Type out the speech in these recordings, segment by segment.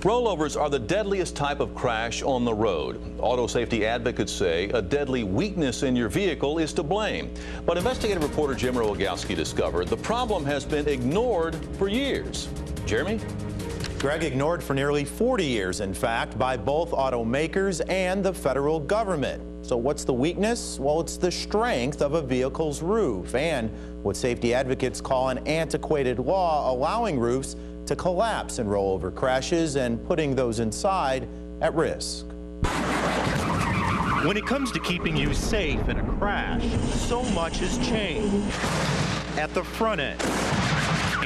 Rollovers are the deadliest type of crash on the road. Auto safety advocates say a deadly weakness in your vehicle is to blame. But investigative reporter Jim Rogowski discovered the problem has been ignored for years. Jeremy? Greg, ignored for nearly 40 years, in fact, by both automakers and the federal government. So what's the weakness? Well, it's the strength of a vehicle's roof and what safety advocates call an antiquated law allowing roofs to collapse in rollover crashes and putting those inside at risk. When it comes to keeping you safe in a crash, so much has changed. At the front end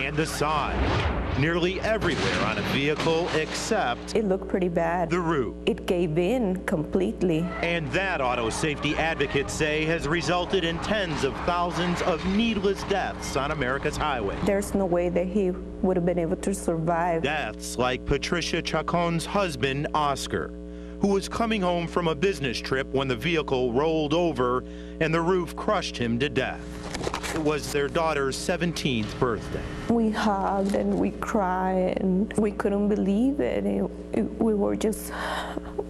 and the side, nearly everywhere on a vehicle except it looked pretty bad. The roof. It gave in completely. And that, auto safety advocates say, has resulted in tens of thousands of needless deaths on America's highways. There's no way that he would have been able to survive. Deaths like Patricia Chacon's husband, Oscar, who was coming home from a business trip when the vehicle rolled over and the roof crushed him to death. It was their daughter's 17th birthday. We hugged and we cried and we couldn't believe it. We were just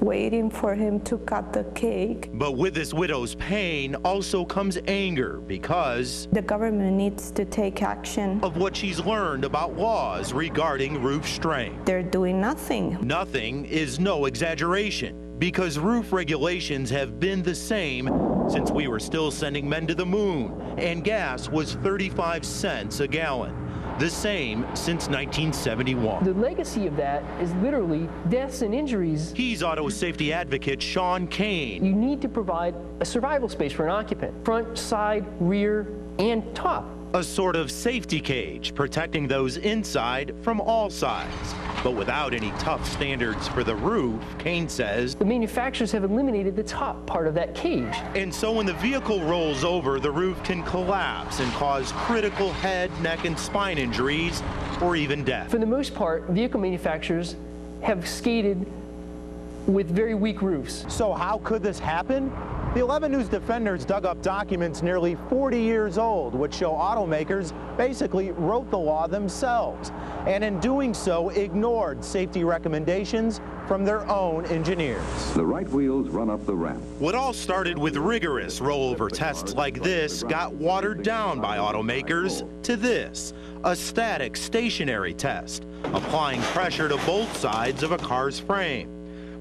waiting for him to cut the cake. But with this widow's pain also comes anger because the government needs to take action of what she's learned about laws regarding roof strength. They're doing nothing. Nothing is no exaggeration, because roof regulations have been the same since we were still sending men to the moon and gas was 35 cents a gallon. The same since 1971. The legacy of that is literally deaths and injuries. He's auto safety advocate Sean Kane. You need to provide a survival space for an occupant, front, side, rear, and top. A sort of safety cage protecting those inside from all sides, but without any tough standards for the roof, Kane says. The manufacturers have eliminated the top part of that cage. And so when the vehicle rolls over, the roof can collapse and cause critical head, neck, and spine injuries, or even death. For the most part, vehicle manufacturers have skated with very weak roofs. So how could this happen? The 11 News defenders dug up documents nearly 40 years old, which show automakers basically wrote the law themselves, and in doing so ignored safety recommendations from their own engineers. The right wheels run up the ramp. What all started with rigorous rollover tests like this got watered down by automakers to this, a static stationary test, applying pressure to both sides of a car's frame.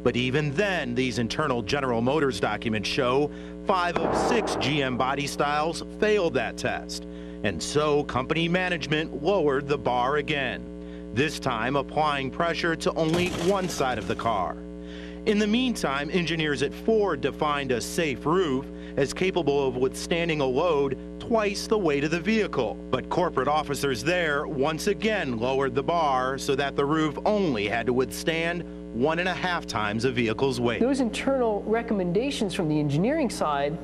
But even then, these internal General Motors documents show 5 of 6 GM body styles failed that test. And so company management lowered the bar again, this time applying pressure to only one side of the car. In the meantime, engineers at Ford defined a safe roof as capable of withstanding a load twice the weight of the vehicle. But corporate officers there once again lowered the bar so that the roof only had to withstand 1.5 times a vehicle's weight. Those internal recommendations from the engineering side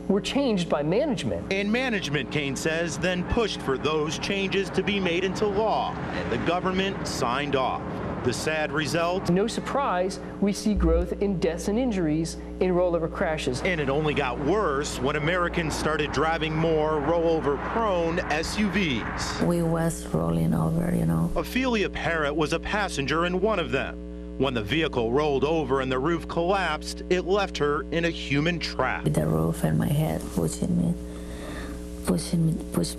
were changed by management. And management, Kane says, then pushed for those changes to be made into law, and the government signed off. The sad result? No surprise, we see growth in deaths and injuries in rollover crashes. And it only got worse when Americans started driving more rollover-prone SUVs. We was rolling over, you know. Ophelia Parrott was a passenger in one of them. When the vehicle rolled over and the roof collapsed, it left her in a human trap. The roof and my head pushed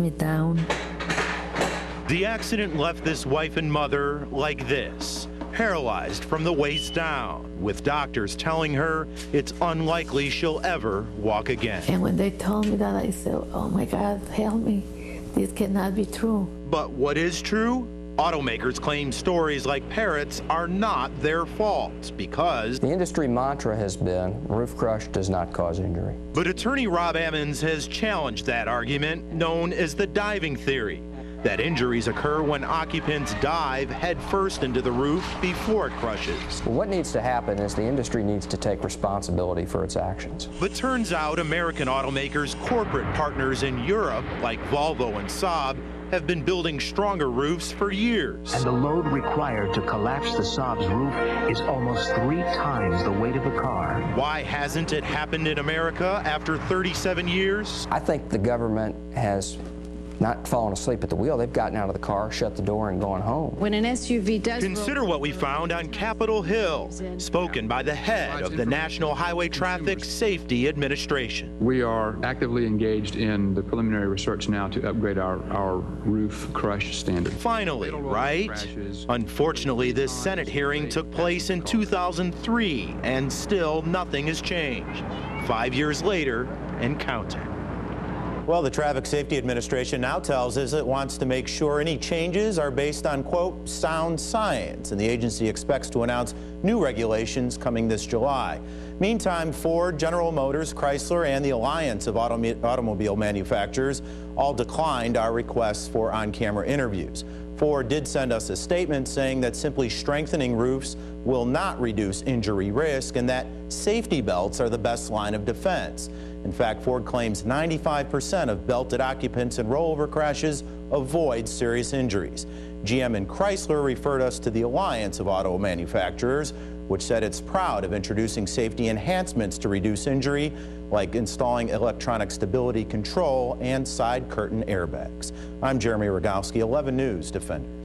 me down. The accident left this wife and mother like this, paralyzed from the waist down, with doctors telling her it's unlikely she'll ever walk again. And when they told me that, I said, oh my God, help me. This cannot be true. But what is true? Automakers claim stories like Parrott's are not their fault because the industry mantra has been roof crush does not cause injury. But attorney Rob Ammons has challenged that argument, known as the diving theory, that injuries occur when occupants dive headfirst into the roof before it crushes. Well, what needs to happen is the industry needs to take responsibility for its actions. But turns out American automakers' corporate partners in Europe, like Volvo and Saab, have been building stronger roofs for years. And the load required to collapse the Saab's roof is almost 3 times the weight of the car. Why hasn't it happened in America after 37 years? I think the government has not falling asleep at the wheel. They've gotten out of the car, shut the door, and gone home. When an SUV does Consider what we found on Capitol Hill, spoken by the head of the National Highway Traffic Safety Administration. We are actively engaged in the preliminary research now to upgrade our roof crush standard. Finally, right? Unfortunately, this Senate hearing took place in 2003, and still nothing has changed. 5 years later and counting. Well, the Traffic Safety Administration now tells us it wants to make sure any changes are based on, quote, sound science, and the agency expects to announce new regulations coming this July. Meantime, Ford, General Motors, Chrysler, and the Alliance of Automobile Manufacturers all declined our requests for on-camera interviews. Ford did send us a statement saying that simply strengthening roofs will not reduce injury risk and that safety belts are the best line of defense. In fact, Ford claims 95% of belted occupants in rollover crashes avoid serious injuries. GM and Chrysler referred us to the Alliance of Auto Manufacturers, which said it's proud of introducing safety enhancements to reduce injury, like installing electronic stability control and side curtain airbags. I'm Jeremy Rogowski, 11 News Defender.